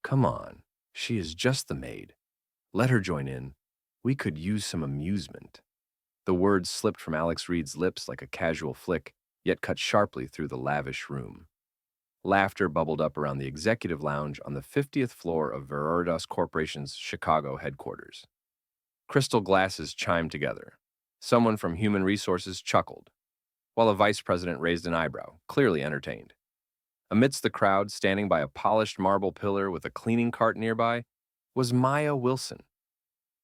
Come on, she is just the maid. Let her join in. We could use some amusement. The words slipped from Alex Reed's lips like a casual flick, yet cut sharply through the lavish room. Laughter bubbled up around the executive lounge on the 50th floor of Veritas Corporation's Chicago headquarters. Crystal glasses chimed together. Someone from Human Resources chuckled, while a vice president raised an eyebrow, clearly entertained. Amidst the crowd, standing by a polished marble pillar with a cleaning cart nearby, was Maya Wilson.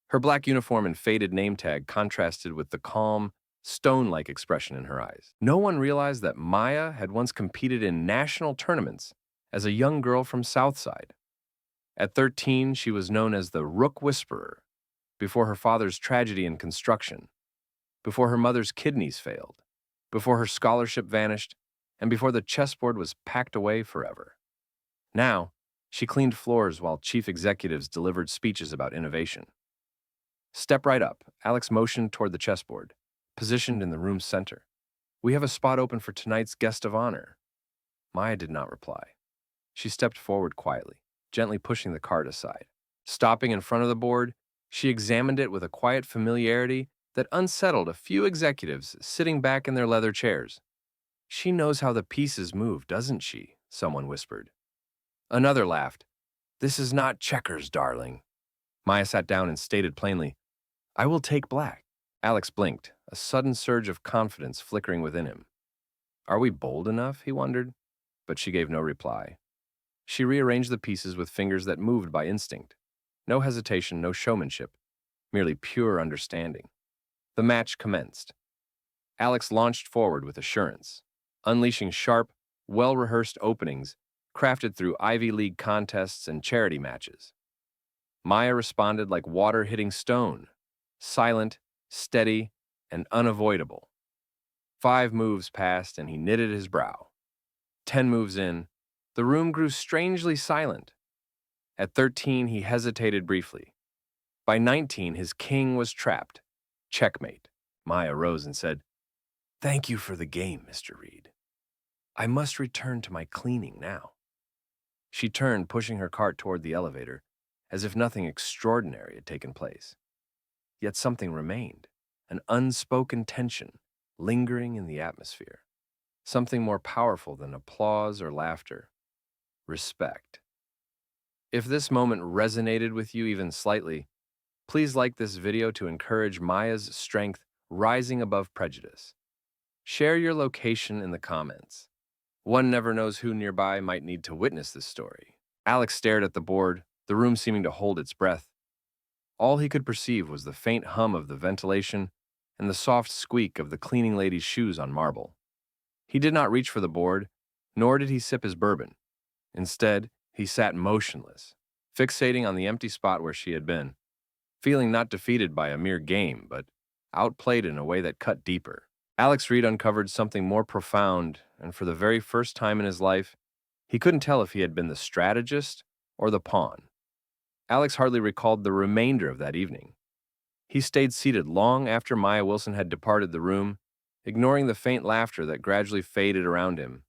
Her black uniform and faded name tag contrasted with the calm, stone-like expression in her eyes. No one realized that Maya had once competed in national tournaments as a young girl from Southside. At 13, she was known as the Rook Whisperer, before her father's tragedy in construction, before her mother's kidneys failed, before her scholarship vanished, and before the chessboard was packed away forever. Now, she cleaned floors while chief executives delivered speeches about innovation. Step right up, Alex motioned toward the chessboard, positioned in the room's center. We have a spot open for tonight's guest of honor. Maya did not reply. She stepped forward quietly, gently pushing the cart aside. Stopping in front of the board, she examined it with a quiet familiarity that unsettled a few executives sitting back in their leather chairs. She knows how the pieces move, doesn't she? Someone whispered. Another laughed. This is not checkers, darling. Maya sat down and stated plainly, I will take black. Alex blinked, a sudden surge of confidence flickering within him. Are we bold enough? He wondered, but she gave no reply. She rearranged the pieces with fingers that moved by instinct. No hesitation, no showmanship, merely pure understanding. The match commenced. Alex launched forward with assurance, unleashing sharp, well-rehearsed openings crafted through Ivy League contests and charity matches. Maya responded like water hitting stone, silent, steady, and unavoidable. 5 moves passed and he knitted his brow. 10 moves in, the room grew strangely silent. At 13, he hesitated briefly. By 19, his king was trapped. Checkmate. Maya rose and said, Thank you for the game, Mr. Reed. I must return to my cleaning now. She turned, pushing her cart toward the elevator, as if nothing extraordinary had taken place. Yet something remained, an unspoken tension lingering in the atmosphere. Something more powerful than applause or laughter. Respect. If this moment resonated with you even slightly, please like this video to encourage Maya's strength rising above prejudice. Share your location in the comments. One never knows who nearby might need to witness this story. Alex stared at the board, the room seeming to hold its breath. All he could perceive was the faint hum of the ventilation and the soft squeak of the cleaning lady's shoes on marble. He did not reach for the board, nor did he sip his bourbon. Instead, he sat motionless, fixating on the empty spot where she had been, feeling not defeated by a mere game, but outplayed in a way that cut deeper. Alex Reed uncovered something more profound, and for the very first time in his life, he couldn't tell if he had been the strategist or the pawn. Alex hardly recalled the remainder of that evening. He stayed seated long after Maya Wilson had departed the room, ignoring the faint laughter that gradually faded around him,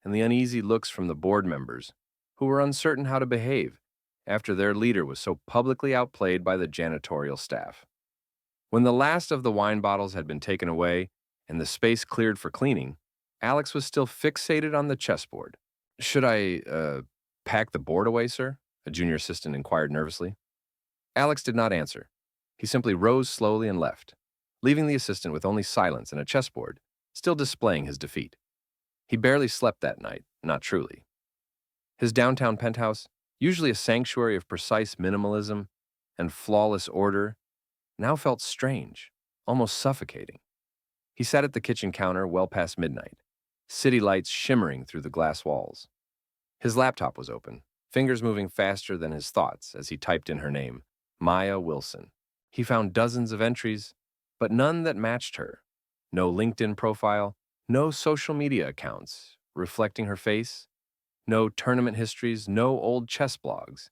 and the uneasy looks from the board members, who were uncertain how to behave after their leader was so publicly outplayed by the janitorial staff. When the last of the wine bottles had been taken away and the space cleared for cleaning, Alex was still fixated on the chessboard. Should I, pack the board away, sir? A junior assistant inquired nervously. Alex did not answer. He simply rose slowly and left, leaving the assistant with only silence and a chessboard, still displaying his defeat. He barely slept that night, not truly. His downtown penthouse, usually a sanctuary of precise minimalism and flawless order, now felt strange, almost suffocating. He sat at the kitchen counter well past midnight, city lights shimmering through the glass walls. His laptop was open, fingers moving faster than his thoughts as he typed in her name, Maya Wilson. He found dozens of entries, but none that matched her. No LinkedIn profile, no social media accounts reflecting her face, no tournament histories, no old chess blogs.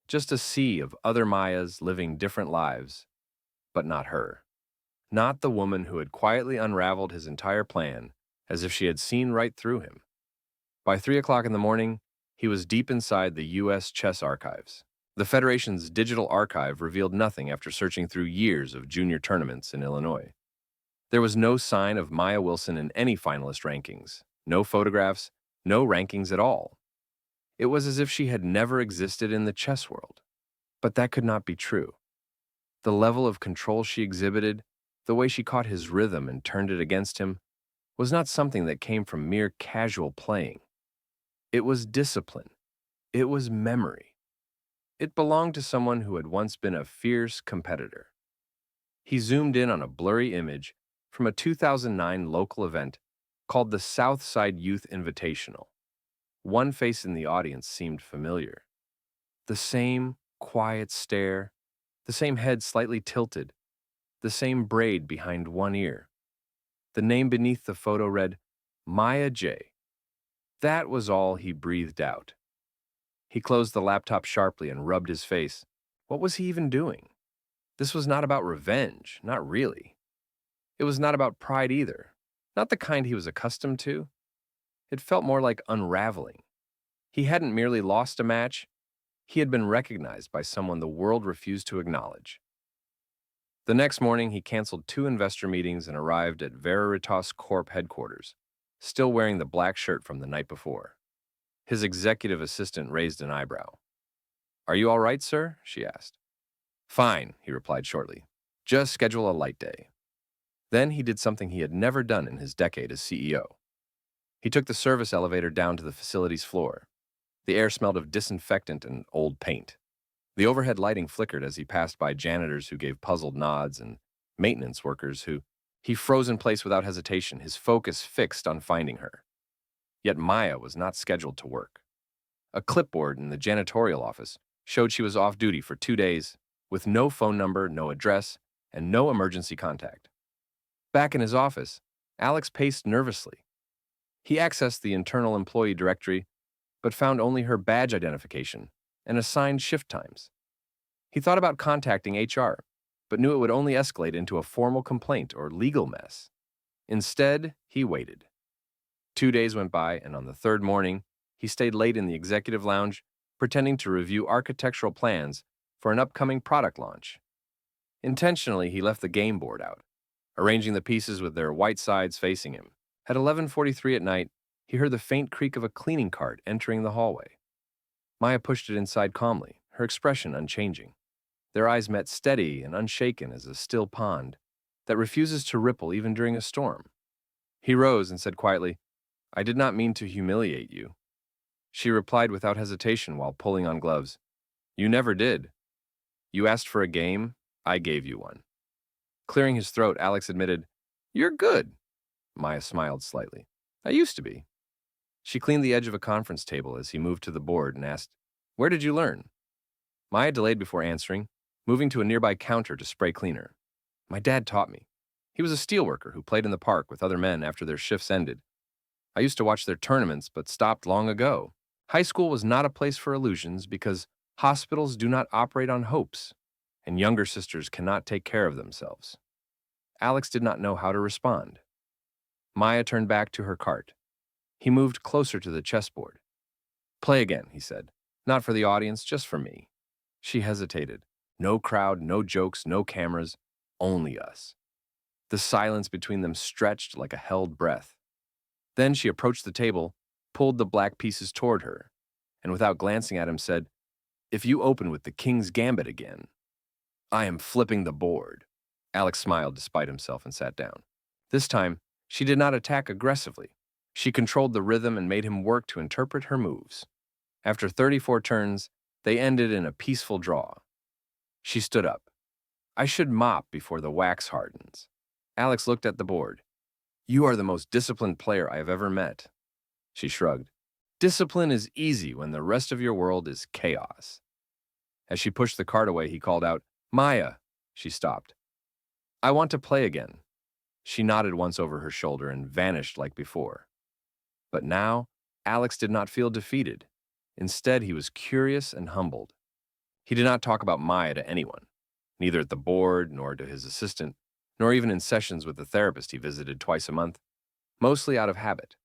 Just a sea of other Mayas living different lives, but not her. Not the woman who had quietly unraveled his entire plan as if she had seen right through him. By 3 o'clock in the morning, He was deep inside the U.S. chess archives. The Federation's digital archive revealed nothing after searching through years of junior tournaments in Illinois. There was no sign of Maya Wilson in any finalist rankings, no photographs, no rankings at all. It was as if she had never existed in the chess world. But that could not be true. The level of control she exhibited, the way she caught his rhythm and turned it against him, was not something that came from mere casual playing. It was discipline. It was memory. It belonged to someone who had once been a fierce competitor. He zoomed in on a blurry image from a 2009 local event called the Southside Youth Invitational. One face in the audience seemed familiar. The same quiet stare, the same head slightly tilted, the same braid behind one ear. The name beneath the photo read, Maya J. That was all he breathed out. He closed the laptop sharply and rubbed his face. What was he even doing? This was not about revenge, not really. It was not about pride either, not the kind he was accustomed to. It felt more like unraveling. He hadn't merely lost a match, he had been recognized by someone the world refused to acknowledge. The next morning, he canceled 2 investor meetings and arrived at Veritas Corp headquarters, still wearing the black shirt from the night before. His executive assistant raised an eyebrow. "Are you all right, sir?" she asked. "Fine," he replied shortly. "Just schedule a light day." Then he did something he had never done in his decade as CEO. He took the service elevator down to the facility's floor. The air smelled of disinfectant and old paint. The overhead lighting flickered as he passed by janitors who gave puzzled nods and maintenance workers who he froze in place without hesitation, his focus fixed on finding her. Yet Maya was not scheduled to work. A clipboard in the janitorial office showed she was off duty for 2 days, with no phone number, no address, and no emergency contact. Back in his office, Alex paced nervously. He accessed the internal employee directory, but found only her badge identification and assigned shift times. He thought about contacting HR, but knew it would only escalate into a formal complaint or legal mess. Instead, he waited. 2 days went by, and on the 3rd morning, he stayed late in the executive lounge, pretending to review architectural plans for an upcoming product launch. Intentionally, he left the game board out, arranging the pieces with their white sides facing him. At 11:43 at night, he heard the faint creak of a cleaning cart entering the hallway. Maya pushed it inside calmly, her expression unchanging. Their eyes met steady and unshaken as a still pond that refuses to ripple even during a storm. He rose and said quietly, "I did not mean to humiliate you." She replied without hesitation while pulling on gloves, "You never did. You asked for a game, I gave you one." Clearing his throat, Alex admitted, "You're good." Maya smiled slightly. "I used to be." She cleaned the edge of a conference table as he moved to the board and asked, "Where did you learn?" Maya delayed before answering, moving to a nearby counter to spray cleaner. "My dad taught me. He was a steelworker who played in the park with other men after their shifts ended. I used to watch their tournaments, but stopped long ago. High school was not a place for illusions because hospitals do not operate on hopes, and younger sisters cannot take care of themselves." Alex did not know how to respond. Maya turned back to her cart. He moved closer to the chessboard. "Play again," he said. "Not for the audience, just for me." She hesitated. No crowd, no jokes, no cameras, only us. The silence between them stretched like a held breath. Then she approached the table, pulled the black pieces toward her, and without glancing at him said, "If you open with the King's Gambit again, I am flipping the board." Alex smiled despite himself and sat down. This time, she did not attack aggressively. She controlled the rhythm and made him work to interpret her moves. After 34 turns, they ended in a peaceful draw. She stood up. "I should mop before the wax hardens." Alex looked at the board. "You are the most disciplined player I have ever met." She shrugged. "Discipline is easy when the rest of your world is chaos." As she pushed the cart away, he called out, "Maya." She stopped. "I want to play again." She nodded once over her shoulder and vanished like before. But now, Alex did not feel defeated. Instead, he was curious and humbled. He did not talk about Maya to anyone, neither at the board nor to his assistant, nor even in sessions with the therapist he visited twice a month, mostly out of habit.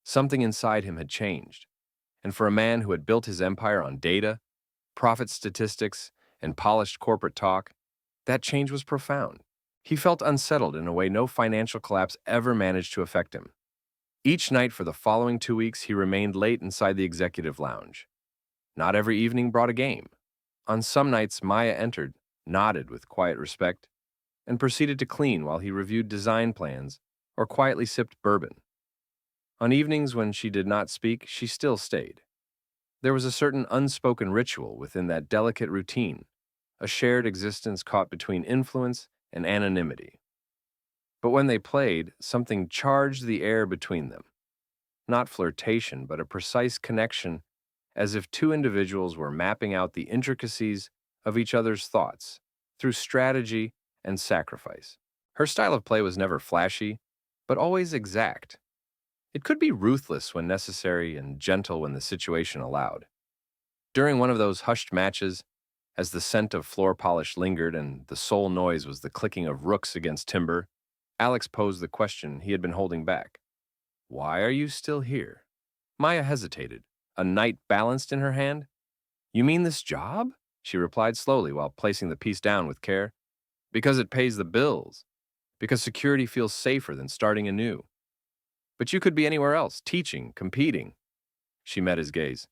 Something inside him had changed, And for a man who had built his empire on data, profit statistics, and polished corporate talk, that change was profound. He felt unsettled in a way no financial collapse ever managed to affect him. Each night for the following 2 weeks, he remained late inside the executive lounge. Not every evening brought a game. On some nights, Maya entered, nodded with quiet respect, and proceeded to clean while he reviewed design plans or quietly sipped bourbon. On evenings when she did not speak, she still stayed. There was a certain unspoken ritual within that delicate routine, a shared existence caught between influence and anonymity. But when they played, something charged the air between them. Not flirtation, but a precise connection, as if two individuals were mapping out the intricacies of each other's thoughts through strategy and sacrifice. Her style of play was never flashy, but always exact. It could be ruthless when necessary and gentle when the situation allowed. During one of those hushed matches, as the scent of floor polish lingered and the sole noise was the clicking of rooks against timber, Alex posed the question he had been holding back. Why are you still here? Maya hesitated, a knight balanced in her hand. You mean this job? She replied slowly while placing the piece down with care. Because it pays the bills. Because security feels safer than starting anew. But you could be anywhere else, teaching, competing. She met his gaze.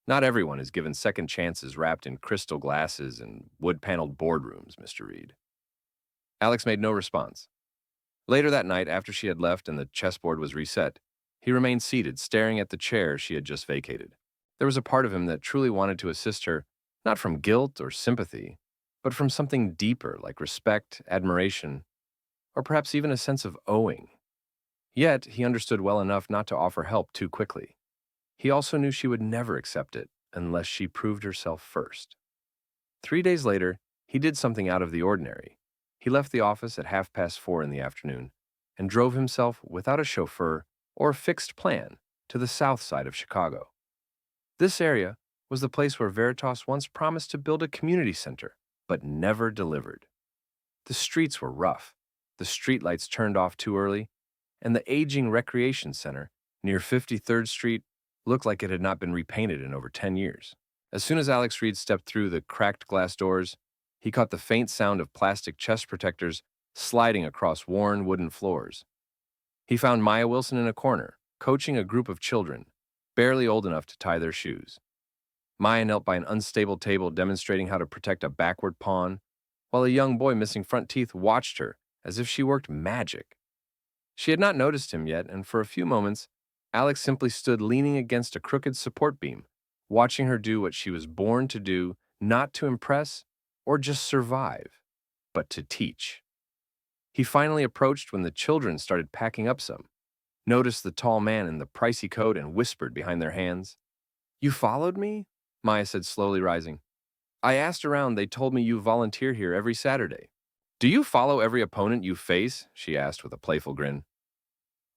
Not everyone is given second chances wrapped in crystal glasses and wood-paneled boardrooms, Mr. Reed. Alex made no response. Later that night, after she had left and the chessboard was reset, he remained seated, staring at the chair she had just vacated. There was a part of him that truly wanted to assist her, not from guilt or sympathy, but from something deeper like respect, admiration, or perhaps even a sense of owing. Yet, he understood well enough not to offer help too quickly. He also knew she would never accept it unless she proved herself first. 3 days later, he did something out of the ordinary. He left the office at 4:30 in the afternoon and drove himself without a chauffeur or a fixed plan to the south side of Chicago. This area was the place where Veritas once promised to build a community center, but never delivered. The streets were rough, the streetlights turned off too early, and the aging recreation center near 53rd Street looked like it had not been repainted in over 10 years. As soon as Alex Reed stepped through the cracked glass doors, he caught the faint sound of plastic chest protectors sliding across worn wooden floors. He found Maya Wilson in a corner, coaching a group of children, barely old enough to tie their shoes. Maya knelt by an unstable table demonstrating how to protect a backward pawn, while a young boy missing front teeth watched her as if she worked magic. She had not noticed him yet, and for a few moments, Alex simply stood leaning against a crooked support beam, watching her do what she was born to do, not to impress or just survive, but to teach. He finally approached when the children started packing up some, noticed the tall man in the pricey coat and whispered behind their hands. You followed me? Maya said, slowly rising. I asked around, they told me you volunteer here every Saturday. Do you follow every opponent you face? She asked with a playful grin.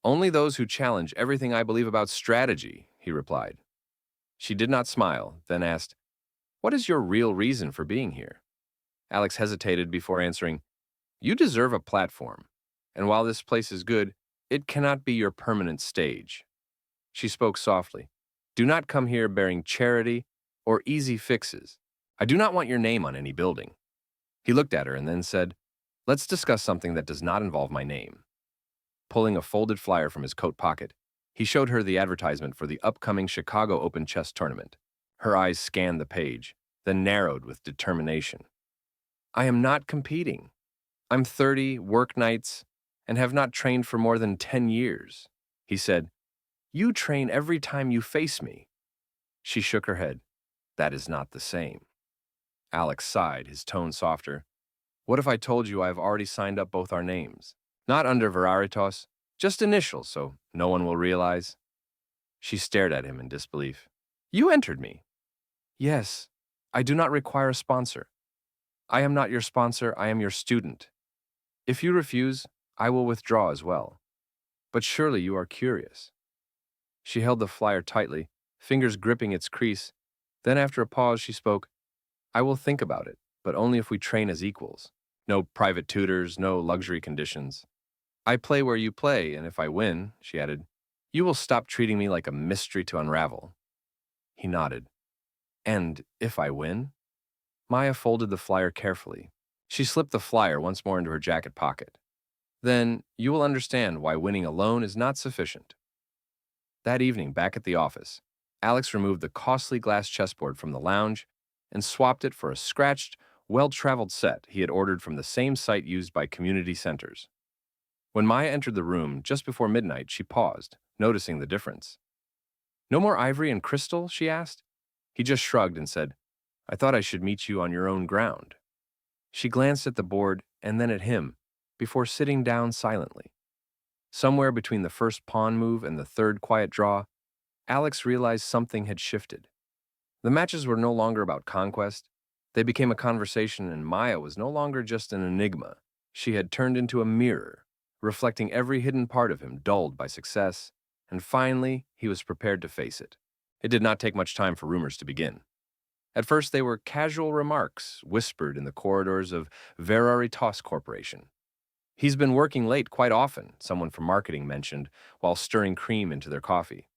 Only those who challenge everything I believe about strategy, he replied. She did not smile, then asked, What is your real reason for being here? Alex hesitated before answering, You deserve a platform, and while this place is good, it cannot be your permanent stage. She spoke softly. Do not come here bearing charity or easy fixes. I do not want your name on any building. He looked at her and then said, Let's discuss something that does not involve my name. Pulling a folded flyer from his coat pocket, he showed her the advertisement for the upcoming Chicago Open Chess Tournament. Her eyes scanned the page, then narrowed with determination. I am not competing. I'm 30, work nights, and have not trained for more than 10 years. He said, You train every time you face me. She shook her head. That is not the same. Alex sighed, his tone softer. What if I told you I have already signed up both our names? Not under Veritas, just initials so no one will realize. She stared at him in disbelief. You entered me. Yes, I do not require a sponsor. I am not your sponsor, I am your student. If you refuse, I will withdraw as well. But surely you are curious. She held the flyer tightly, fingers gripping its crease. Then after a pause, she spoke, I will think about it, but only if we train as equals. No private tutors, no luxury conditions. I play where you play, and if I win, she added, you will stop treating me like a mystery to unravel. He nodded. And if I win? Maya folded the flyer carefully. She slipped the flyer once more into her jacket pocket. Then you will understand why winning alone is not sufficient. That evening, back at the office, Alex removed the costly glass chessboard from the lounge and swapped it for a scratched, well-traveled set he had ordered from the same site used by community centers. When Maya entered the room just before midnight, she paused, noticing the difference. No more ivory and crystal, she asked. He just shrugged and said, I thought I should meet you on your own ground. She glanced at the board and then at him, before sitting down silently. Somewhere between the first pawn move and the third quiet draw, Alex realized something had shifted. The matches were no longer about conquest. They became a conversation, and Maya was no longer just an enigma. She had turned into a mirror, reflecting every hidden part of him dulled by success, and finally, he was prepared to face it. It did not take much time for rumors to begin. At first, they were casual remarks whispered in the corridors of Veritas Corporation. He's been working late quite often, someone from marketing mentioned, while stirring cream into their coffee.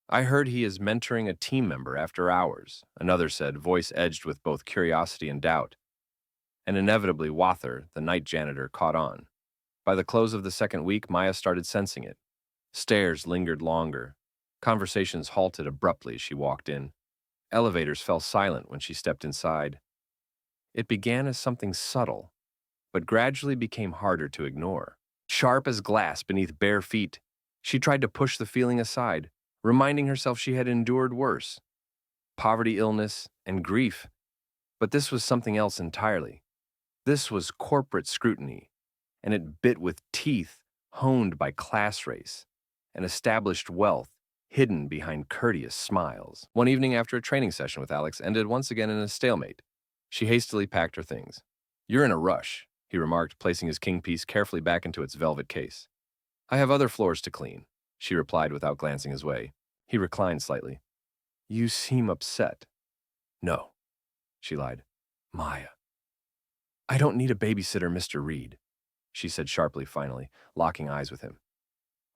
I heard he is mentoring a team member after hours, another said, voice edged with both curiosity and doubt. And inevitably, Wather, the night janitor, caught on. By the close of the second week, Maya started sensing it. Stares lingered longer. Conversations halted abruptly as she walked in. Elevators fell silent when she stepped inside. It began as something subtle, but gradually became harder to ignore. Sharp as glass beneath bare feet, she tried to push the feeling aside, reminding herself she had endured worse. Poverty, illness, and grief. But this was something else entirely. This was corporate scrutiny, and it bit with teeth honed by class race and established wealth hidden behind courteous smiles. One evening after a training session with Alex ended once again in a stalemate. She hastily packed her things. You're in a rush, he remarked, placing his king piece carefully back into its velvet case. I have other floors to clean, she replied without glancing his way. He reclined slightly. You seem upset. No, she lied. Maya. I don't need a babysitter, Mr. Reed, she said sharply finally, locking eyes with him.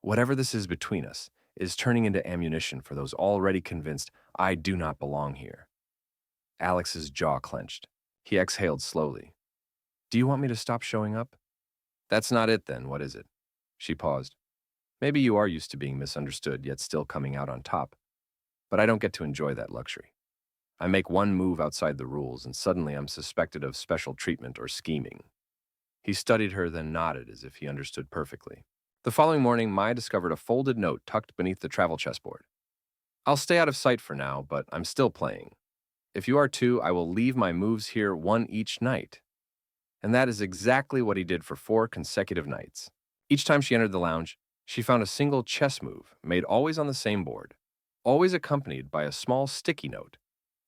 Whatever this is between us is turning into ammunition for those already convinced I do not belong here. Alex's jaw clenched. He exhaled slowly. Do you want me to stop showing up? That's not it then, what is it? She paused. Maybe you are used to being misunderstood, yet still coming out on top. But I don't get to enjoy that luxury. I make one move outside the rules, and suddenly I'm suspected of special treatment or scheming. He studied her, then nodded as if he understood perfectly. The following morning, Maya discovered a folded note tucked beneath the travel chessboard. I'll stay out of sight for now, but I'm still playing. If you are too, I will leave my moves here one each night. And that is exactly what he did for 4 consecutive nights. Each time she entered the lounge, she found a single chess move, made always on the same board, always accompanied by a small sticky note,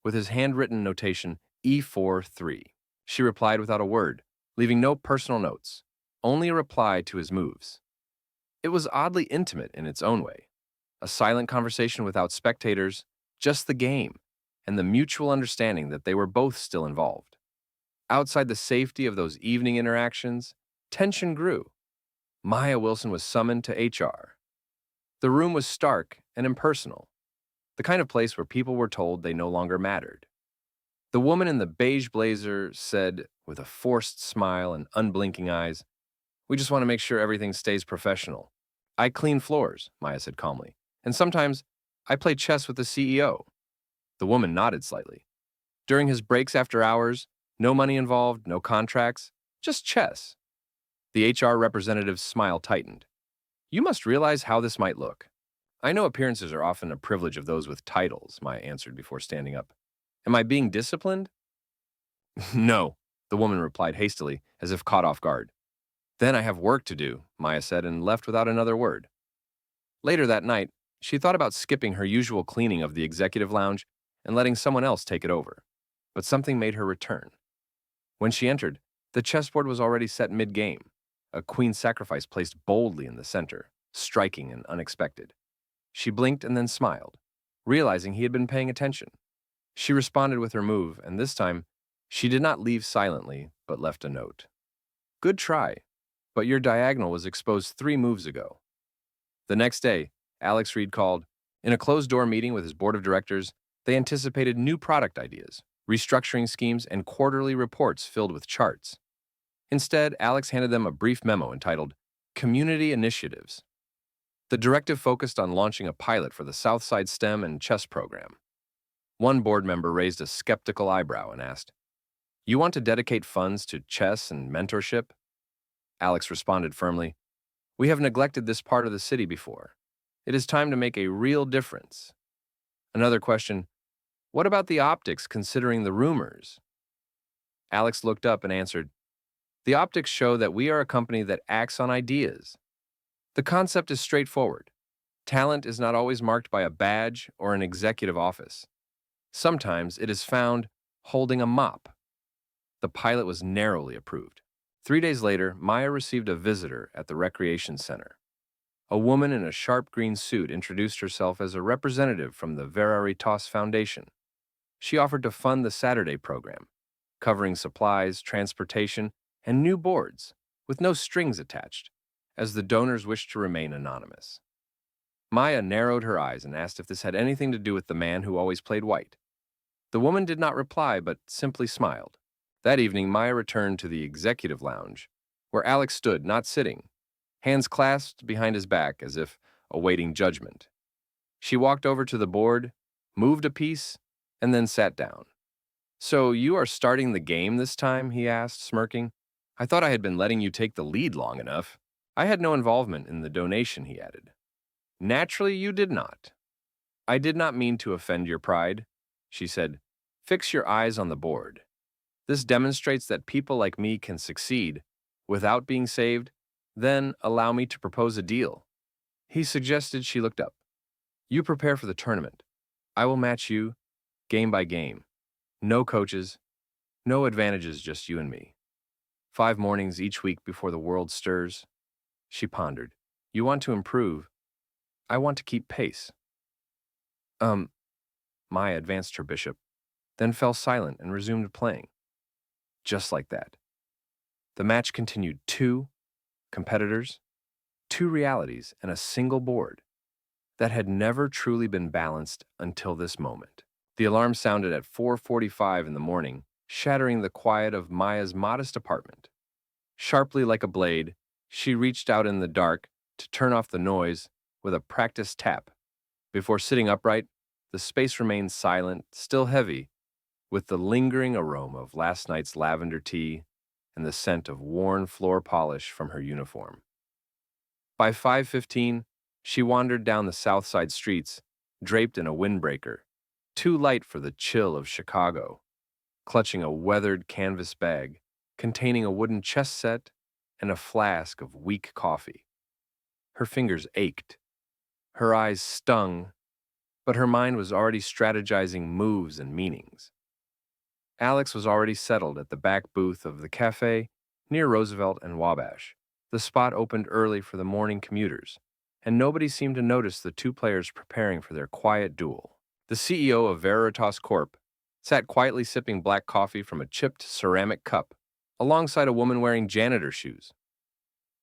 with his handwritten notation E4-3. She replied without a word, leaving no personal notes, only a reply to his moves. It was oddly intimate in its own way, a silent conversation without spectators, just the game, and the mutual understanding that they were both still involved. Outside the safety of those evening interactions, tension grew. Maya Wilson was summoned to HR. The room was stark and impersonal, the kind of place where people were told they no longer mattered. The woman in the beige blazer said, with a forced smile and unblinking eyes, We just want to make sure everything stays professional. I clean floors, Maya said calmly, and sometimes I play chess with the CEO. The woman nodded slightly. During his breaks after hours, no money involved, no contracts, just chess. The HR representative's smile tightened. You must realize how this might look. I know appearances are often a privilege of those with titles, Maya answered before standing up. Am I being disciplined? No, the woman replied hastily, as if caught off guard. Then I have work to do, Maya said, and left without another word. Later that night, she thought about skipping her usual cleaning of the executive lounge and letting someone else take it over. But something made her return. When she entered, the chessboard was already set mid-game, a queen sacrifice placed boldly in the center, striking and unexpected. She blinked and then smiled, realizing he had been paying attention. She responded with her move, and this time, she did not leave silently, but left a note. Good try, but your diagonal was exposed 3 moves ago. The next day, Alex Reed called. In a closed-door meeting with his board of directors, They anticipated new product ideas, restructuring schemes, and quarterly reports filled with charts. Instead, Alex handed them a brief memo entitled Community Initiatives. The directive focused on launching a pilot for the Southside STEM and chess program. One board member raised a skeptical eyebrow and asked, "You want to dedicate funds to chess and mentorship?" Alex responded firmly, "We have neglected this part of the city before. It is time to make a real difference." Another question, "What about the optics considering the rumors?" Alex looked up and answered, "The optics show that we are a company that acts on ideas. The concept is straightforward. Talent is not always marked by a badge or an executive office. Sometimes it is found holding a mop." The pilot was narrowly approved. 3 days later, Maya received a visitor at the recreation center. A woman in a sharp green suit introduced herself as a representative from the Veritas Foundation. She offered to fund the Saturday program, covering supplies, transportation, and new boards, with no strings attached, as the donors wished to remain anonymous. Maya narrowed her eyes and asked if this had anything to do with the man who always played white. The woman did not reply, but simply smiled. That evening, Maya returned to the executive lounge, where Alex stood, not sitting, hands clasped behind his back as if awaiting judgment. She walked over to the board, moved a piece, and then sat down. "So you are starting the game this time?" he asked, smirking. "I thought I had been letting you take the lead long enough." "I had no involvement in the donation," he added. "Naturally, you did not." "I did not mean to offend your pride," she said. "Fix your eyes on the board. This demonstrates that people like me can succeed without being saved. Then allow me to propose a deal." He suggested she looked up. "You prepare for the tournament. I will match you, game by game. No coaches, no advantages, just you and me. 5 mornings each week before the world stirs." She pondered. "You want to improve. I want to keep pace." Um, Maya advanced her bishop, then fell silent and resumed playing. Just like that. The match continued. 2 competitors, 2 realities, and a single board that had never truly been balanced until this moment. The alarm sounded at 4:45 in the morning, shattering the quiet of Maya's modest apartment. Sharply like a blade, she reached out in the dark to turn off the noise with a practiced tap. Before sitting upright, the space remained silent, still heavy, with the lingering aroma of last night's lavender tea and the scent of worn floor polish from her uniform. By 5:15, she wandered down the south side streets, draped in a windbreaker, too light for the chill of Chicago, clutching a weathered canvas bag containing a wooden chess set and a flask of weak coffee. Her fingers ached, her eyes stung, but her mind was already strategizing moves and meanings. Alex was already settled at the back booth of the cafe near Roosevelt and Wabash. The spot opened early for the morning commuters, and nobody seemed to notice the 2 players preparing for their quiet duel. The CEO of Veritas Corp. sat quietly sipping black coffee from a chipped ceramic cup, alongside a woman wearing janitor shoes.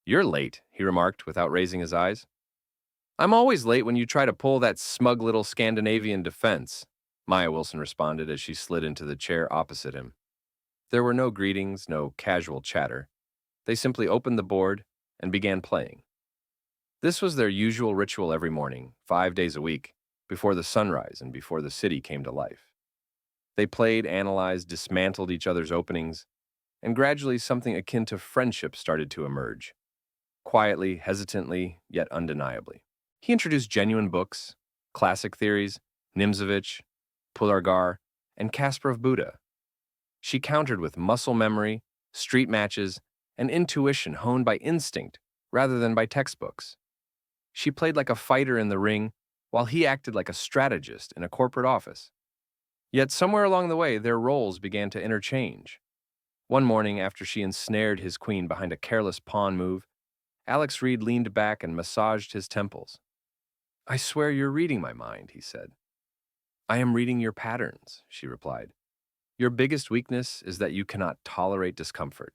"You're late," he remarked without raising his eyes. "I'm always late when you try to pull that smug little Scandinavian defense," Maya Wilson responded as she slid into the chair opposite him. There were no greetings, no casual chatter. They simply opened the board and began playing. This was their usual ritual every morning, 5 days a week, before the sunrise and before the city came to life. They played, analyzed, dismantled each other's openings, and gradually something akin to friendship started to emerge. Quietly, hesitantly, yet undeniably. He introduced genuine books, classic theories, Nimzovich, Pulargar, and Kasparov Buddha. She countered with muscle memory, street matches, and intuition honed by instinct rather than by textbooks. She played like a fighter in the ring, while he acted like a strategist in a corporate office. Yet somewhere along the way, their roles began to interchange. One morning, after she ensnared his queen behind a careless pawn move, Alex Reed leaned back and massaged his temples. "I swear you're reading my mind," he said. "I am reading your patterns," she replied. "Your biggest weakness is that you cannot tolerate discomfort."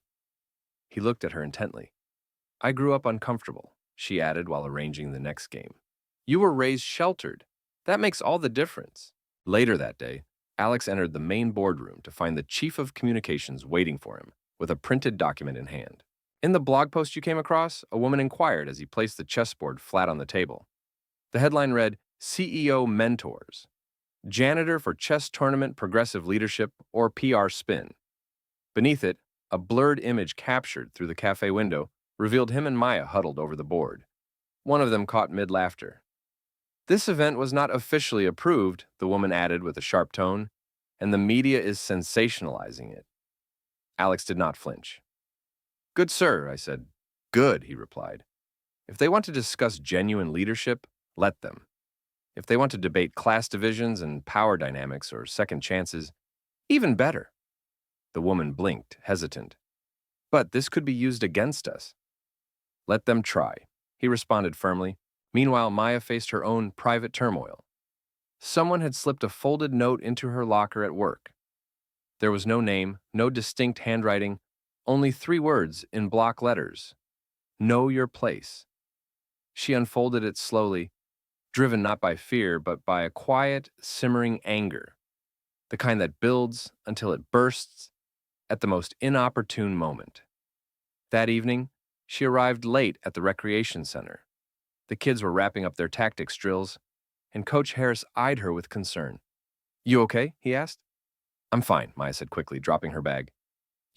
He looked at her intently. "I grew up uncomfortable," she added while arranging the next game. "You were raised sheltered. That makes all the difference." Later that day, Alex entered the main boardroom to find the chief of communications waiting for him with a printed document in hand. In the blog post you came across, a woman inquired as he placed the chessboard flat on the table. The headline read, CEO Mentors, Janitor for Chess Tournament Progressive Leadership or PR Spin. Beneath it, a blurred image captured through the cafe window revealed him and Maya huddled over the board. One of them caught mid-laughter. This event was not officially approved, the woman added with a sharp tone, and the media is sensationalizing it. Alex did not flinch. Good, sir, I said. Good, he replied. If they want to discuss genuine leadership, let them. If they want to debate class divisions and power dynamics or second chances, even better. The woman blinked, hesitant. But this could be used against us. Let them try, he responded firmly. Meanwhile, Maya faced her own private turmoil. Someone had slipped a folded note into her locker at work. There was no name, no distinct handwriting, only 3 words in block letters. Know your place. She unfolded it slowly, driven not by fear, but by a quiet, simmering anger, the kind that builds until it bursts at the most inopportune moment. That evening, she arrived late at the recreation center. The kids were wrapping up their tactics drills, and Coach Harris eyed her with concern. You okay? He asked. I'm fine, Maya said quickly, dropping her bag.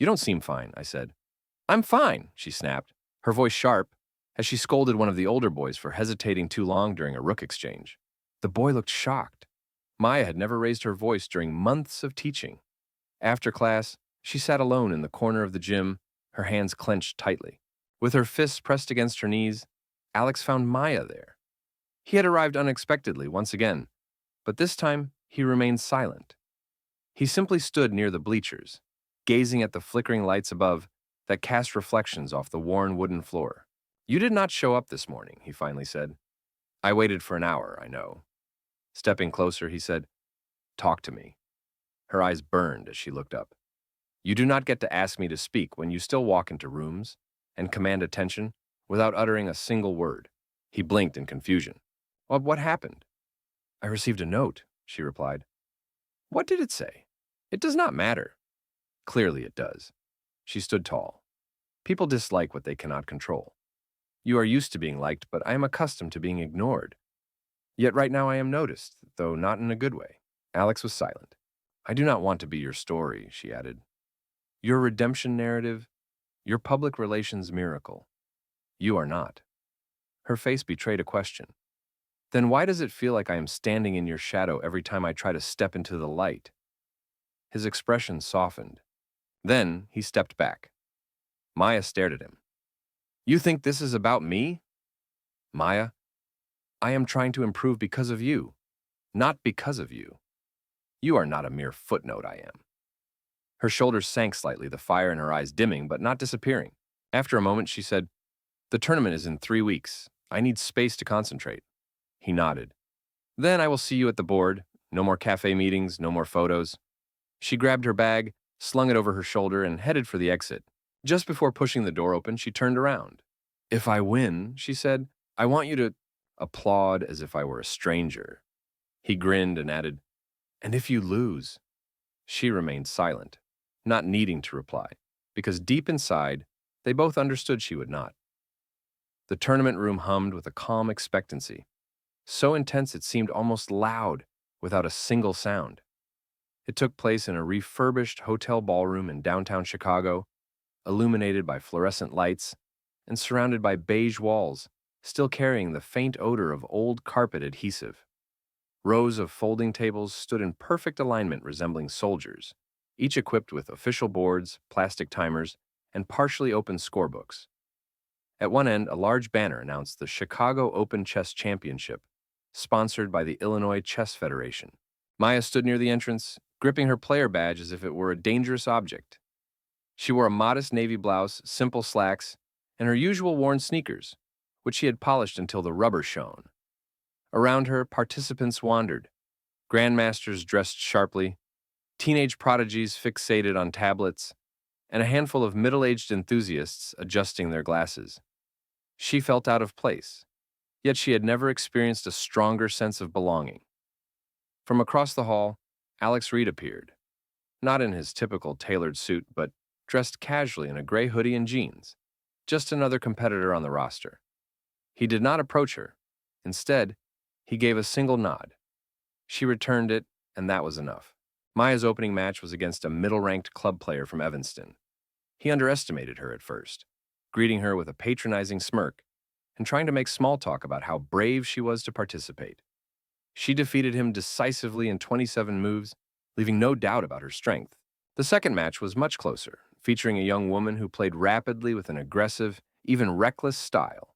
You don't seem fine, I said. I'm fine, she snapped, her voice sharp, as she scolded one of the older boys for hesitating too long during a rook exchange. The boy looked shocked. Maya had never raised her voice during months of teaching. After class, she sat alone in the corner of the gym, her hands clenched tightly. With her fists pressed against her knees, Alex found Maya there. He had arrived unexpectedly once again, but this time he remained silent. He simply stood near the bleachers, gazing at the flickering lights above that cast reflections off the worn wooden floor. You did not show up this morning, he finally said. I waited for an hour, I know. Stepping closer, he said, Talk to me. Her eyes burned as she looked up. You do not get to ask me to speak when you still walk into rooms and command attention without uttering a single word. He blinked in confusion. Well, what happened? I received a note, she replied. What did it say? It does not matter. Clearly it does. She stood tall. People dislike what they cannot control. You are used to being liked, but I am accustomed to being ignored. Yet right now I am noticed, though not in a good way. Alex was silent. I do not want to be your story, she added. Your redemption narrative, your public relations miracle. You are not. Her face betrayed a question. Then why does it feel like I am standing in your shadow every time I try to step into the light? His expression softened. Then he stepped back. Maya stared at him. You think this is about me? Maya, I am trying to improve because of you, not because of you. You are not a mere footnote, I am. Her shoulders sank slightly, the fire in her eyes dimming but not disappearing. After a moment, she said, The tournament is in 3 weeks. I need space to concentrate. He nodded. Then I will see you at the board. No more cafe meetings, no more photos. She grabbed her bag, slung it over her shoulder, and headed for the exit. Just before pushing the door open, she turned around. If I win, she said, I want you to applaud as if I were a stranger. He grinned and added, And if you lose? She remained silent, not needing to reply, because deep inside, they both understood she would not. The tournament room hummed with a calm expectancy, so intense it seemed almost loud without a single sound. It took place in a refurbished hotel ballroom in downtown Chicago, illuminated by fluorescent lights and surrounded by beige walls, still carrying the faint odor of old carpet adhesive. Rows of folding tables stood in perfect alignment resembling soldiers, each equipped with official boards, plastic timers, and partially open scorebooks. At one end, a large banner announced the Chicago Open Chess Championship, sponsored by the Illinois Chess Federation. Maya stood near the entrance, gripping her player badge as if it were a dangerous object. She wore a modest navy blouse, simple slacks, and her usual worn sneakers, which she had polished until the rubber shone. Around her, participants wandered, grandmasters dressed sharply, teenage prodigies fixated on tablets, and a handful of middle-aged enthusiasts adjusting their glasses. She felt out of place, yet she had never experienced a stronger sense of belonging. From across the hall, Alex Reed appeared, not in his typical tailored suit, but dressed casually in a gray hoodie and jeans, just another competitor on the roster. He did not approach her. Instead, he gave a single nod. She returned it, and that was enough. Maya's opening match was against a middle-ranked club player from Evanston. He underestimated her at first, greeting her with a patronizing smirk and trying to make small talk about how brave she was to participate. She defeated him decisively in 27 moves, leaving no doubt about her strength. The second match was much closer, featuring a young woman who played rapidly with an aggressive, even reckless style.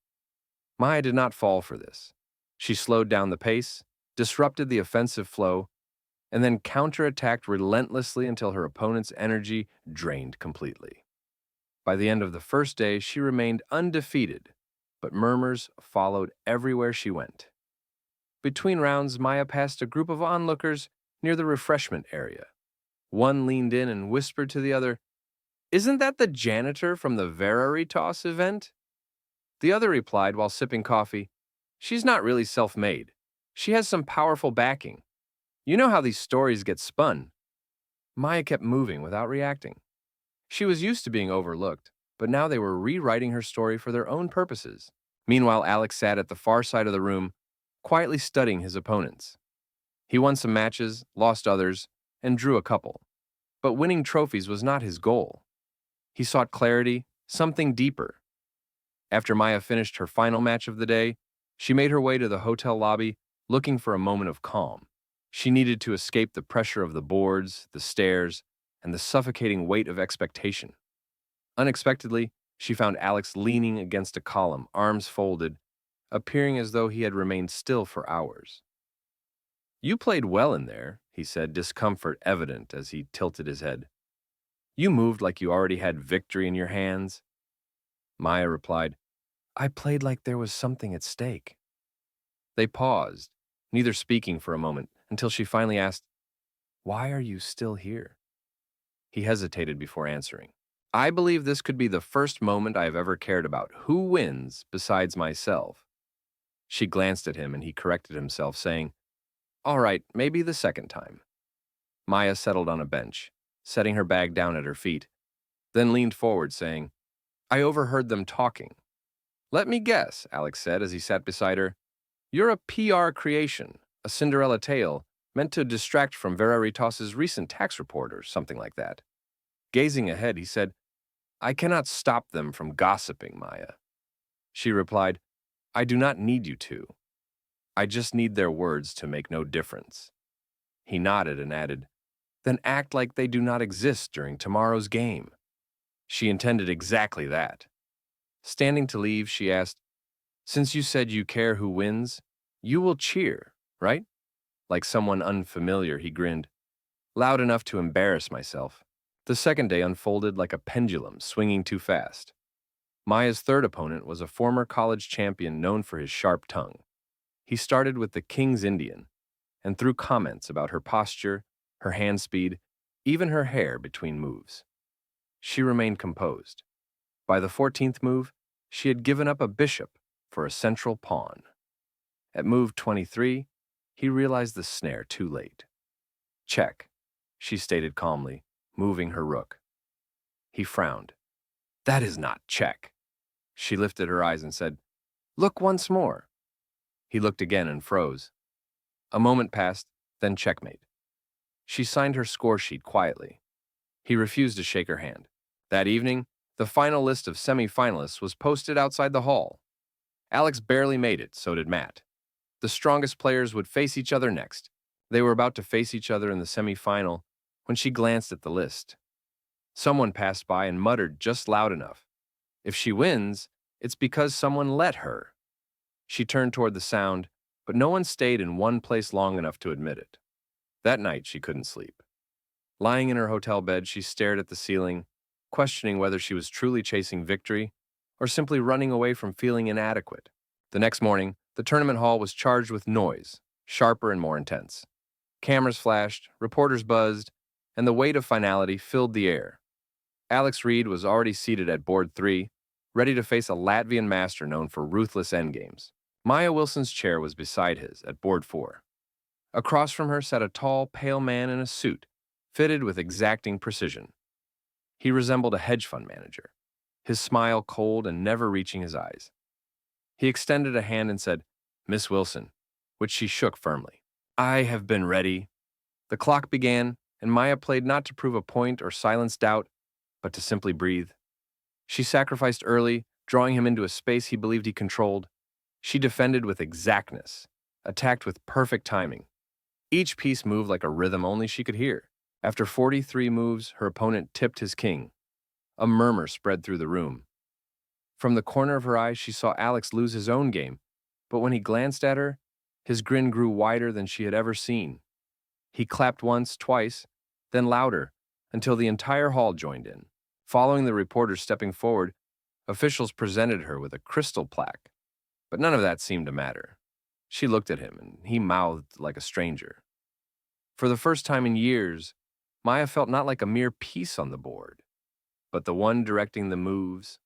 Maya did not fall for this. She slowed down the pace, disrupted the offensive flow, and then counterattacked relentlessly until her opponent's energy drained completely. By the end of the first day, she remained undefeated, but murmurs followed everywhere she went. Between rounds, Maya passed a group of onlookers near the refreshment area. One leaned in and whispered to the other, "Isn't that the janitor from the Veritas event?" The other replied while sipping coffee, "She's not really self-made. She has some powerful backing. You know how these stories get spun." Maya kept moving without reacting. She was used to being overlooked, but now they were rewriting her story for their own purposes. Meanwhile, Alex sat at the far side of the room, quietly studying his opponents. He won some matches, lost others, and drew a couple. But winning trophies was not his goal. He sought clarity, something deeper. After Maya finished her final match of the day, she made her way to the hotel lobby, looking for a moment of calm. She needed to escape the pressure of the boards, the stairs, and the suffocating weight of expectation. Unexpectedly, she found Alex leaning against a column, arms folded, appearing as though he had remained still for hours. "You played well in there," he said, discomfort evident as he tilted his head. "You moved like you already had victory in your hands." Maya replied, "I played like there was something at stake." They paused, neither speaking for a moment, until she finally asked, "Why are you still here?" He hesitated before answering. "I believe this could be the first moment I have ever cared about who wins besides myself." She glanced at him and he corrected himself, saying, "All right, maybe the second time." Maya settled on a bench, setting her bag down at her feet, then leaned forward, saying, "I overheard them talking." "Let me guess," Alex said as he sat beside her. "You're a PR creation, a Cinderella tale, meant to distract from Veritas's recent tax report or something like that." Gazing ahead, he said, "I cannot stop them from gossiping, Maya." She replied, "I do not need you to. I just need their words to make no difference." He nodded and added, "Then act like they do not exist during tomorrow's game." She intended exactly that. Standing to leave, she asked, "Since you said you care who wins, you will cheer, right?" Like someone unfamiliar, he grinned, loud enough to embarrass myself. The second day unfolded like a pendulum swinging too fast. Maya's third opponent was a former college champion known for his sharp tongue. He started with the King's Indian and threw comments about her posture, her hand speed, even her hair between moves. She remained composed. By the 14th move, she had given up a bishop for a central pawn. At move 23, he realized the snare too late. "Check," she stated calmly, moving her rook. He frowned. "That is not check." She lifted her eyes and said, "Look once more." He looked again and froze. A moment passed, then checkmate. She signed her score sheet quietly. He refused to shake her hand. That evening, the final list of semi-finalists was posted outside the hall. Alex barely made it, so did Matt. The strongest players would face each other next. They were about to face each other in the semi-final when she glanced at the list. Someone passed by and muttered just loud enough, "If she wins, it's because someone let her." She turned toward the sound, but no one stayed in one place long enough to admit it. That night, she couldn't sleep. Lying in her hotel bed, she stared at the ceiling, questioning whether she was truly chasing victory or simply running away from feeling inadequate. The next morning, the tournament hall was charged with noise, sharper and more intense. Cameras flashed, reporters buzzed, and the weight of finality filled the air. Alex Reed was already seated at board 3, ready to face a Latvian master known for ruthless endgames. Maya Wilson's chair was beside his at board 4. Across from her sat a tall, pale man in a suit, fitted with exacting precision. He resembled a hedge fund manager, his smile cold and never reaching his eyes. He extended a hand and said, "Miss Wilson," which she shook firmly. "I have been ready." The clock began, and Maya played not to prove a point or silence doubt, but to simply breathe. She sacrificed early, drawing him into a space he believed he controlled. She defended with exactness, attacked with perfect timing. Each piece moved like a rhythm only she could hear. After 43 moves, her opponent tipped his king. A murmur spread through the room. From the corner of her eye, she saw Alex lose his own game, but when he glanced at her, his grin grew wider than she had ever seen. He clapped once, twice, then louder, until the entire hall joined in. Following the reporters stepping forward, officials presented her with a crystal plaque, but none of that seemed to matter. She looked at him, and he mouthed like a stranger. For the first time in years, Maya felt not like a mere piece on the board, but the one directing the moves.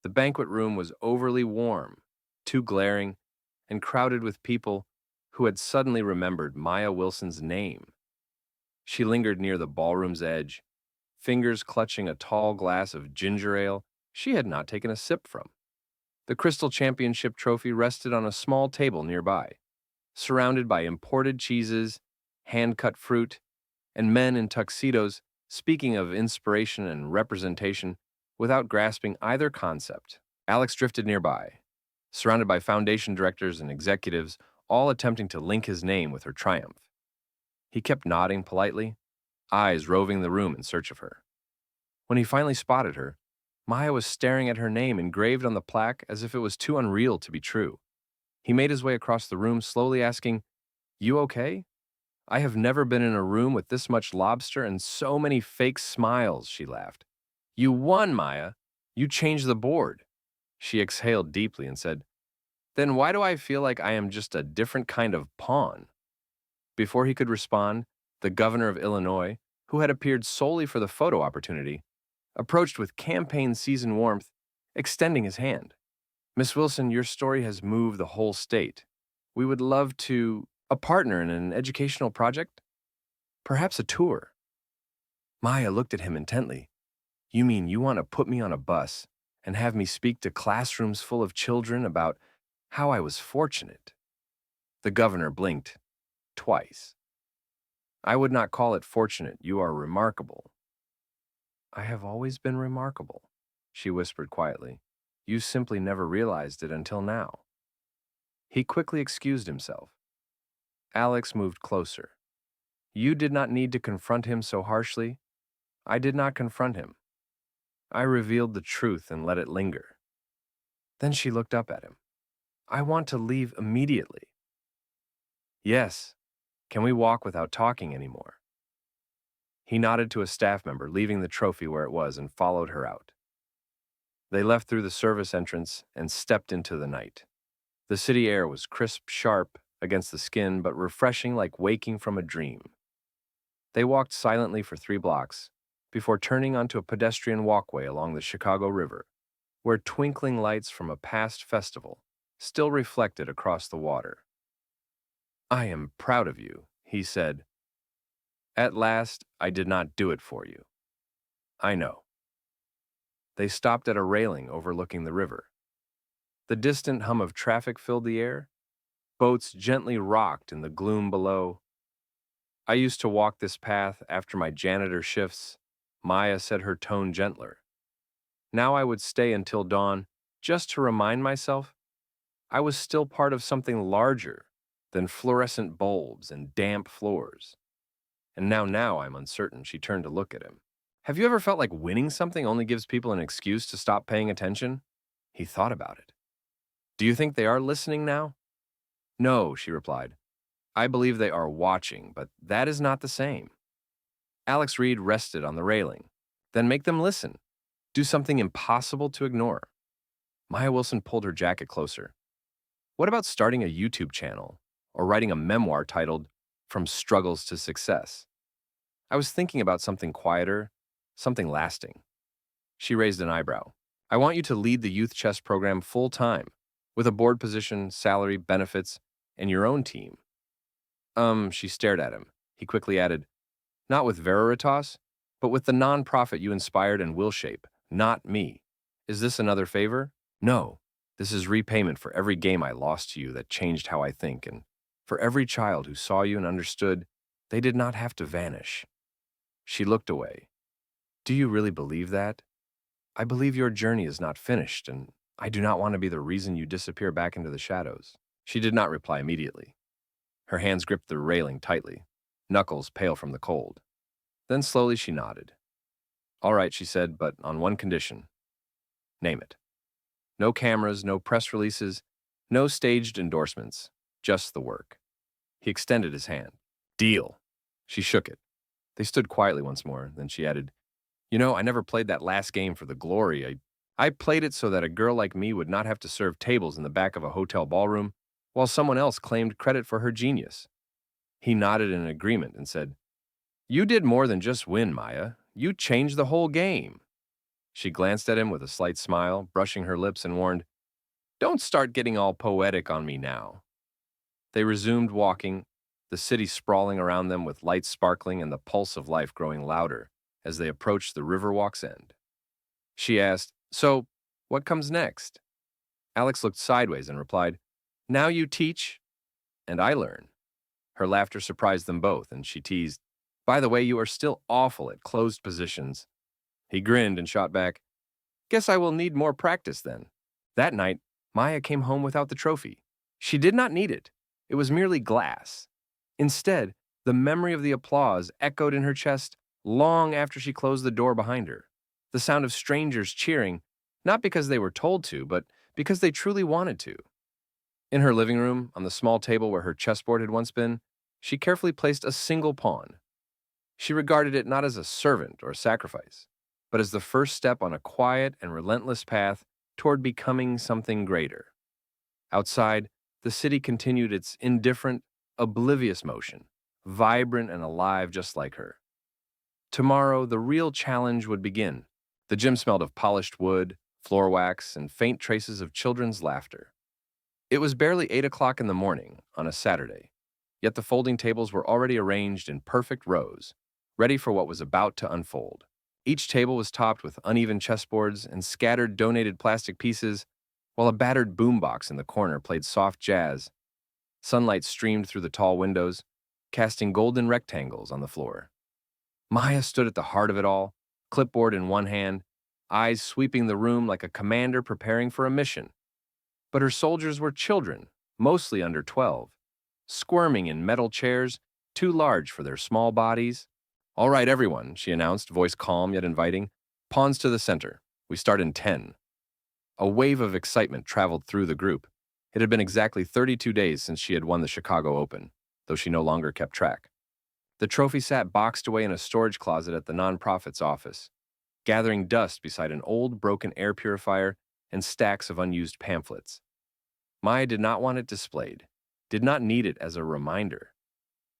The banquet room was overly warm, too glaring, and crowded with people who had suddenly remembered Maya Wilson's name. She lingered near the ballroom's edge, fingers clutching a tall glass of ginger ale she had not taken a sip from. The Crystal Championship trophy rested on a small table nearby, surrounded by imported cheeses, hand-cut fruit, and men in tuxedos speaking of inspiration and representation without grasping either concept. Alex drifted nearby, surrounded by foundation directors and executives, all attempting to link his name with her triumph. He kept nodding politely, eyes roving the room in search of her. When he finally spotted her, Maya was staring at her name engraved on the plaque as if it was too unreal to be true. He made his way across the room, slowly asking, "You okay?" "I have never been in a room with this much lobster and so many fake smiles," she laughed. "You won, Maya. You changed the board." She exhaled deeply and said, "Then why do I feel like I am just a different kind of pawn?" Before he could respond, the governor of Illinois, who had appeared solely for the photo opportunity, approached with campaign season warmth, extending his hand. "Miss Wilson, your story has moved the whole state. We would love to a partner in an educational project? Perhaps a tour." Maya looked at him intently. "You mean you want to put me on a bus and have me speak to classrooms full of children about how I was fortunate?" The governor blinked twice. "I would not call it fortunate. You are remarkable." "I have always been remarkable," she whispered quietly. "You simply never realized it until now." He quickly excused himself. Alex moved closer. "You did not need to confront him so harshly. I did not confront him. I revealed the truth and let it linger." Then she looked up at him. "I want to leave immediately." "Yes. Can we walk without talking anymore?" He nodded to a staff member, leaving the trophy where it was, and followed her out. They left through the service entrance and stepped into the night. The city air was crisp, sharp against the skin, but refreshing like waking from a dream. They walked silently for 3 blocks before turning onto a pedestrian walkway along the Chicago River, where twinkling lights from a past festival still reflected across the water. "I am proud of you," he said. "At last, I did not do it for you. I know." They stopped at a railing overlooking the river. The distant hum of traffic filled the air. Boats gently rocked in the gloom below. "I used to walk this path after my janitor shifts," Maya said, her tone gentler. "Now I would stay until dawn just to remind myself I was still part of something larger than fluorescent bulbs and damp floors. And now I'm uncertain." She turned to look at him. "Have you ever felt like winning something only gives people an excuse to stop paying attention?" He thought about it. "Do you think they are listening now?" "No," she replied. "I believe they are watching, but that is not the same." Alex Reed rested on the railing. "Then make them listen. Do something impossible to ignore." Maya Wilson pulled her jacket closer. "What about starting a YouTube channel or writing a memoir titled From Struggles to Success? I was thinking about something quieter, something lasting." She raised an eyebrow. "I want you to lead the youth chess program full-time, with a board position, salary, benefits, and your own team." She stared at him. He quickly added, not with Veritas, but with the non-profit you inspired and will shape, not me. Is this another favor? No. This is repayment for every game I lost to you that changed how I think, and for every child who saw you and understood they did not have to vanish. She looked away. Do you really believe that? I believe your journey is not finished, and I do not want to be the reason you disappear back into the shadows. She did not reply immediately. Her hands gripped the railing tightly, knuckles pale from the cold. Then slowly she nodded. All right, she said, but on one condition. Name it. No cameras, no press releases, no staged endorsements, just the work. He extended his hand. Deal. She shook it. They stood quietly once more, then she added, you know, I never played that last game for the glory. I played it so that a girl like me would not have to serve tables in the back of a hotel ballroom while someone else claimed credit for her genius. He nodded in agreement and said, you did more than just win, Maya. You changed the whole game. She glanced at him with a slight smile, brushing her lips, and warned, don't start getting all poetic on me now. They resumed walking, the city sprawling around them with lights sparkling and the pulse of life growing louder as they approached the Riverwalk's end. She asked, so, what comes next? Alex looked sideways and replied, now you teach, and I learn. Her laughter surprised them both, and she teased, by the way, you are still awful at closed positions. He grinned and shot back, guess I will need more practice then. That night, Maya came home without the trophy. She did not need it. It was merely glass. Instead, the memory of the applause echoed in her chest long after she closed the door behind her. The sound of strangers cheering, not because they were told to, but because they truly wanted to. In her living room, on the small table where her chessboard had once been, she carefully placed a single pawn. She regarded it not as a servant or a sacrifice, but as the first step on a quiet and relentless path toward becoming something greater. Outside, the city continued its indifferent, oblivious motion, vibrant and alive just like her. Tomorrow, the real challenge would begin. The gym smelled of polished wood, floor wax, and faint traces of children's laughter. It was barely 8 o'clock in the morning on a Saturday, yet the folding tables were already arranged in perfect rows, ready for what was about to unfold. Each table was topped with uneven chessboards and scattered donated plastic pieces, while a battered boombox in the corner played soft jazz. Sunlight streamed through the tall windows, casting golden rectangles on the floor. Maya stood at the heart of it all, clipboard in one hand, eyes sweeping the room like a commander preparing for a mission. But her soldiers were children, mostly under 12, squirming in metal chairs, too large for their small bodies. All right, everyone, she announced, voice calm yet inviting. Pawns to the center. We start in 10. A wave of excitement traveled through the group. It had been exactly 32 days since she had won the Chicago Open, though she no longer kept track. The trophy sat boxed away in a storage closet at the nonprofit's office, gathering dust beside an old broken air purifier and stacks of unused pamphlets. Maya did not want it displayed, did not need it as a reminder.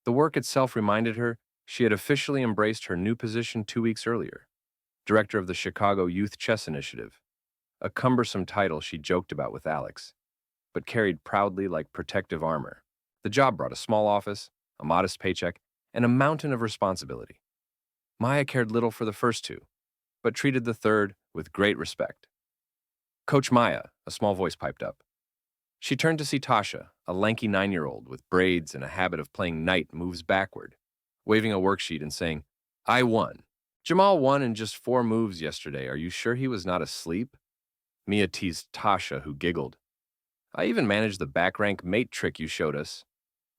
The work itself reminded her she had officially embraced her new position 2 weeks earlier, director of the Chicago Youth Chess Initiative, a cumbersome title she joked about with Alex, but carried proudly like protective armor. The job brought a small office, a modest paycheck, and a mountain of responsibility. Maya cared little for the first two, but treated the third with great respect. Coach Maya, a small voice piped up. She turned to see Tasha, a lanky 9-year-old with braids and a habit of playing knight moves backward, waving a worksheet and saying, I won. Jamal won in just 4 moves yesterday. Are you sure he was not asleep? Mia teased Tasha, who giggled. I even managed the back rank mate trick you showed us,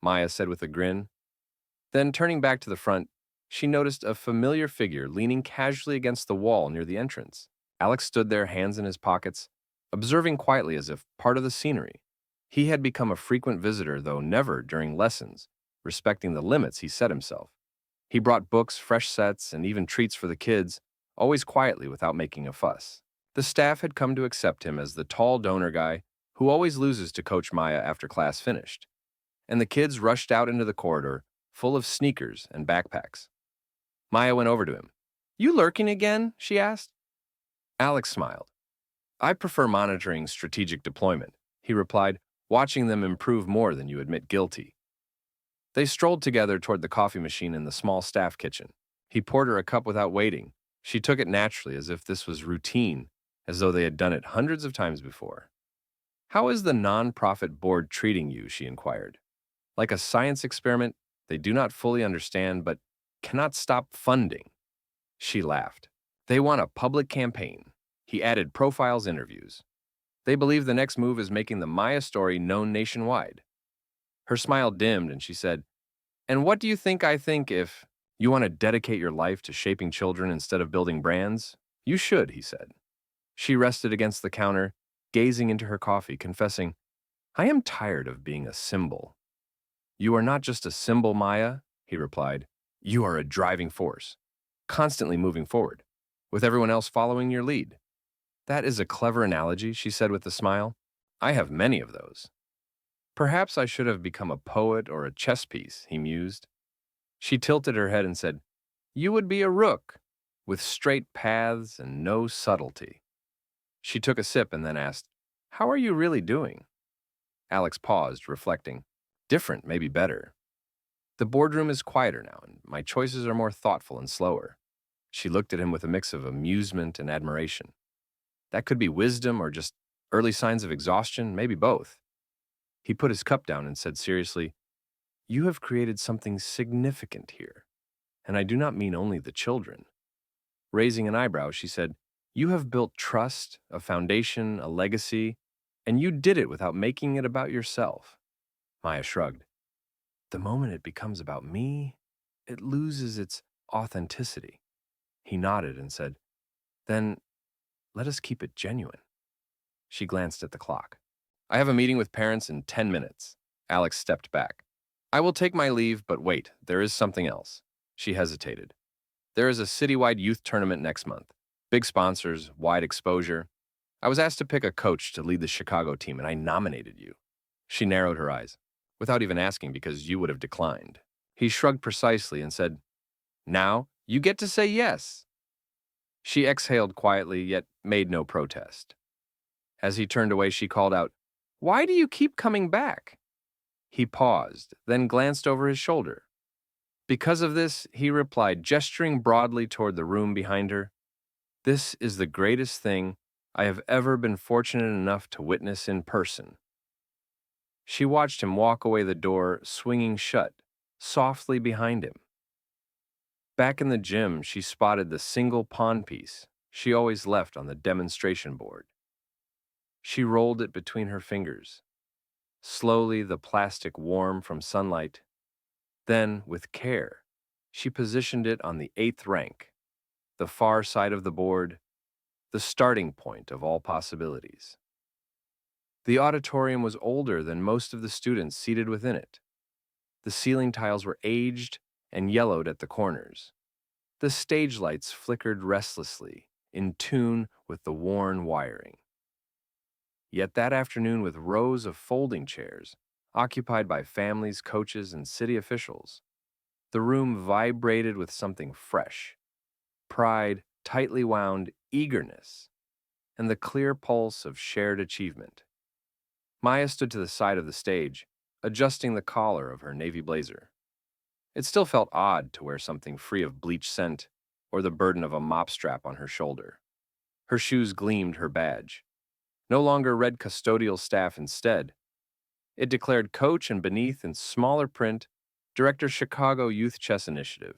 Maya said with a grin. Then, turning back to the front, she noticed a familiar figure leaning casually against the wall near the entrance. Alex stood there, hands in his pockets, observing quietly as if part of the scenery. He had become a frequent visitor, though never during lessons, respecting the limits he set himself. He brought books, fresh sets, and even treats for the kids, always quietly without making a fuss. The staff had come to accept him as the tall donor guy who always loses to Coach Maya after class finished, and the kids rushed out into the corridor, full of sneakers and backpacks. Maya went over to him. You lurking again? She asked. Alex smiled. I prefer monitoring strategic deployment, he replied, watching them improve more than you admit guilty. They strolled together toward the coffee machine in the small staff kitchen. He poured her a cup without waiting. She took it naturally, as if this was routine, as though they had done it hundreds of times before. "How is the non-profit board treating you?" she inquired. "Like a science experiment they do not fully understand but cannot stop funding." She laughed. "They want a public campaign." He added profiles interviews. "They believe the next move is making the Maya story known nationwide." Her smile dimmed and she said, "And what do you think I think if you want to dedicate your life to shaping children instead of building brands? You should," he said. She rested against the counter, gazing into her coffee, confessing, "I am tired of being a symbol." "You are not just a symbol, Maya," he replied. "You are a driving force, constantly moving forward, with everyone else following your lead." "That is a clever analogy," she said with a smile. "I have many of those." "Perhaps I should have become a poet or a chess piece," he mused. She tilted her head and said, "You would be a rook, with straight paths and no subtlety." She took a sip and then asked, "How are you really doing?" Alex paused, reflecting. "Different, maybe better. The boardroom is quieter now, and my choices are more thoughtful and slower." She looked at him with a mix of amusement and admiration. That could be wisdom or just early signs of exhaustion, maybe both. He put his cup down and said seriously, "You have created something significant here, and I do not mean only the children." Raising an eyebrow, she said, "You have built trust, a foundation, a legacy, and you did it without making it about yourself." Maya shrugged. "The moment it becomes about me, it loses its authenticity." He nodded and said, "Then let us keep it genuine." She glanced at the clock. "I have a meeting with parents in 10 minutes. Alex stepped back. "I will take my leave, but wait, there is something else." She hesitated. "There is a citywide youth tournament next month. Big sponsors, wide exposure. I was asked to pick a coach to lead the Chicago team, and I nominated you." She narrowed her eyes. "Without even asking, because you would have declined." He shrugged precisely and said, "Now you get to say yes." She exhaled quietly, yet made no protest. As he turned away, she called out, "Why do you keep coming back?" He paused, then glanced over his shoulder. "Because of this," he replied, gesturing broadly toward the room behind her. "This is the greatest thing I have ever been fortunate enough to witness in person." She watched him walk away, the door swinging shut, softly behind him. Back in the gym, she spotted the single pawn piece she always left on the demonstration board. She rolled it between her fingers. Slowly, the plastic warm from sunlight. Then, with care, she positioned it on the 8th rank, the far side of the board, the starting point of all possibilities. The auditorium was older than most of the students seated within it. The ceiling tiles were aged and yellowed at the corners. The stage lights flickered restlessly, in tune with the worn wiring. Yet that afternoon, with rows of folding chairs, occupied by families, coaches, and city officials, the room vibrated with something fresh: pride, tightly wound eagerness, and the clear pulse of shared achievement. Maya stood to the side of the stage, adjusting the collar of her navy blazer. It still felt odd to wear something free of bleach scent or the burden of a mop strap on her shoulder. Her shoes gleamed her badge. No longer read custodial staff instead. It declared coach, and beneath, in smaller print, Director Chicago Youth Chess Initiative.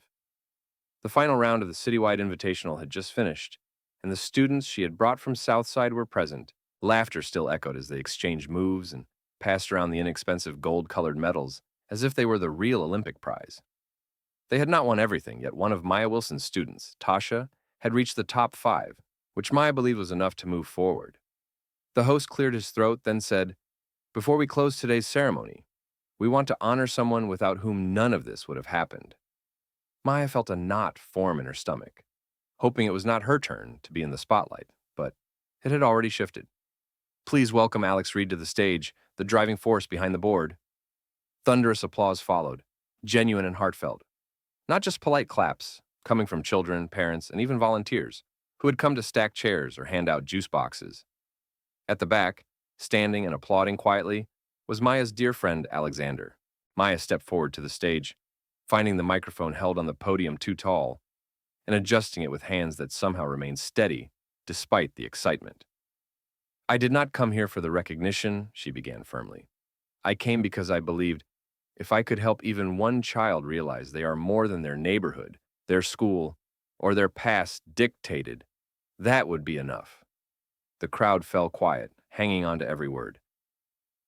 The final round of the citywide invitational had just finished, and the students she had brought from Southside were present. Laughter still echoed as they exchanged moves and passed around the inexpensive gold-colored medals as if they were the real Olympic prize. They had not won everything, yet one of Maya Wilson's students, Tasha, had reached the top 5, which Maya believed was enough to move forward. The host cleared his throat, then said, "Before we close today's ceremony, we want to honor someone without whom none of this would have happened." Maya felt a knot form in her stomach, hoping it was not her turn to be in the spotlight, but it had already shifted. "Please welcome Alex Reed to the stage, the driving force behind the board." Thunderous applause followed, genuine and heartfelt. Not just polite claps, coming from children, parents, and even volunteers, who had come to stack chairs or hand out juice boxes. At the back, standing and applauding quietly, was Maya's dear friend Alexander. Maya stepped forward to the stage, finding the microphone held on the podium too tall and adjusting it with hands that somehow remained steady despite the excitement. I did not come here for the recognition, she began firmly. I came because I believed if I could help even one child realize they are more than their neighborhood, their school, or their past dictated, that would be enough. The crowd fell quiet, hanging on to every word.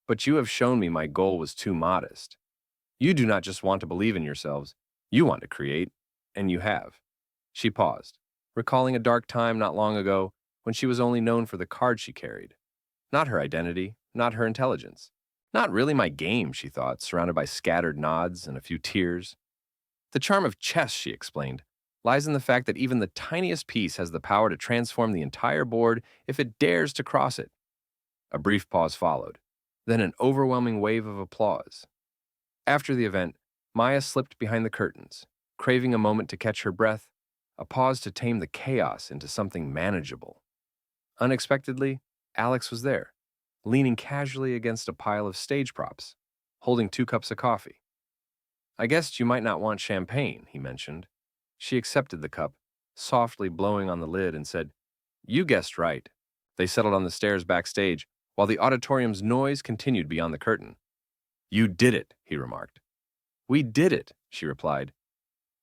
But you have shown me my goal was too modest. You do not just want to believe in yourselves, you want to create, and you have. She paused, recalling a dark time not long ago when she was only known for the card she carried. Not her identity, not her intelligence. Not really my game, she thought, surrounded by scattered nods and a few tears. The charm of chess, she explained, lies in the fact that even the tiniest piece has the power to transform the entire board if it dares to cross it. A brief pause followed, then an overwhelming wave of applause. After the event, Maya slipped behind the curtains, craving a moment to catch her breath, a pause to tame the chaos into something manageable. Unexpectedly, Alex was there, leaning casually against a pile of stage props, holding 2 cups of coffee. I guessed you might not want champagne, he mentioned. She accepted the cup, softly blowing on the lid, and said, You guessed right. They settled on the stairs backstage, while the auditorium's noise continued beyond the curtain. You did it, he remarked. We did it, she replied.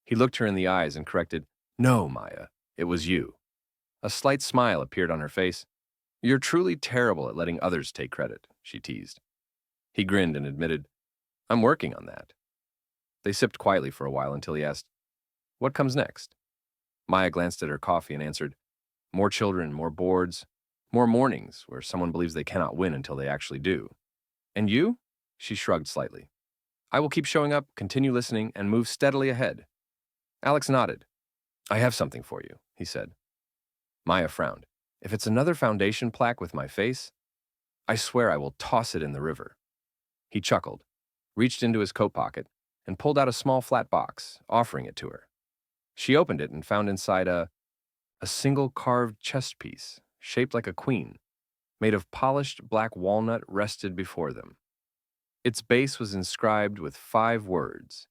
He looked her in the eyes and corrected, No, Maya, it was you. A slight smile appeared on her face. You're truly terrible at letting others take credit, she teased. He grinned and admitted, I'm working on that. They sipped quietly for a while until he asked, What comes next? Maya glanced at her coffee and answered, More children, more boards, more mornings where someone believes they cannot win until they actually do. And you? She shrugged slightly. I will keep showing up, continue listening, and move steadily ahead. Alex nodded. I have something for you, he said. Maya frowned. If it's another foundation plaque with my face, I swear I will toss it in the river. He chuckled, reached into his coat pocket, and pulled out a small flat box, offering it to her. She opened it and found inside a single carved chest piece, shaped like a queen, made of polished black walnut rested before them. Its base was inscribed with 5 words.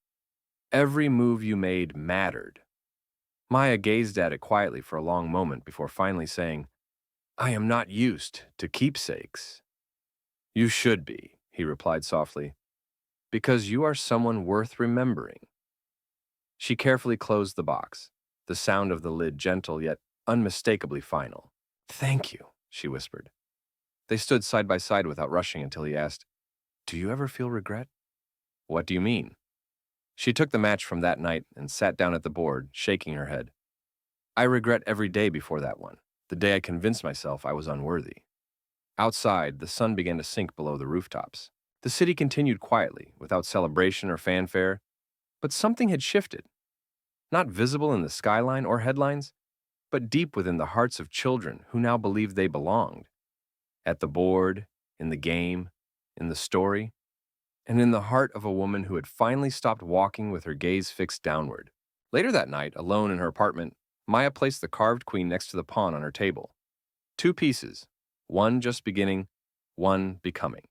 Every move you made mattered. Maya gazed at it quietly for a long moment before finally saying, I am not used to keepsakes. You should be, he replied softly, because you are someone worth remembering. She carefully closed the box, the sound of the lid gentle yet unmistakably final. Thank you, she whispered. They stood side by side without rushing until he asked, Do you ever feel regret? What do you mean? She took the match from that night and sat down at the board, shaking her head. I regret every day before that one, the day I convinced myself I was unworthy. Outside, the sun began to sink below the rooftops. The city continued quietly, without celebration or fanfare, but something had shifted. Not visible in the skyline or headlines, but deep within the hearts of children who now believed they belonged. At the board, in the game, in the story, and in the heart of a woman who had finally stopped walking with her gaze fixed downward. Later that night, alone in her apartment, Maya placed the carved queen next to the pawn on her table. 2 pieces, one just beginning, one becoming.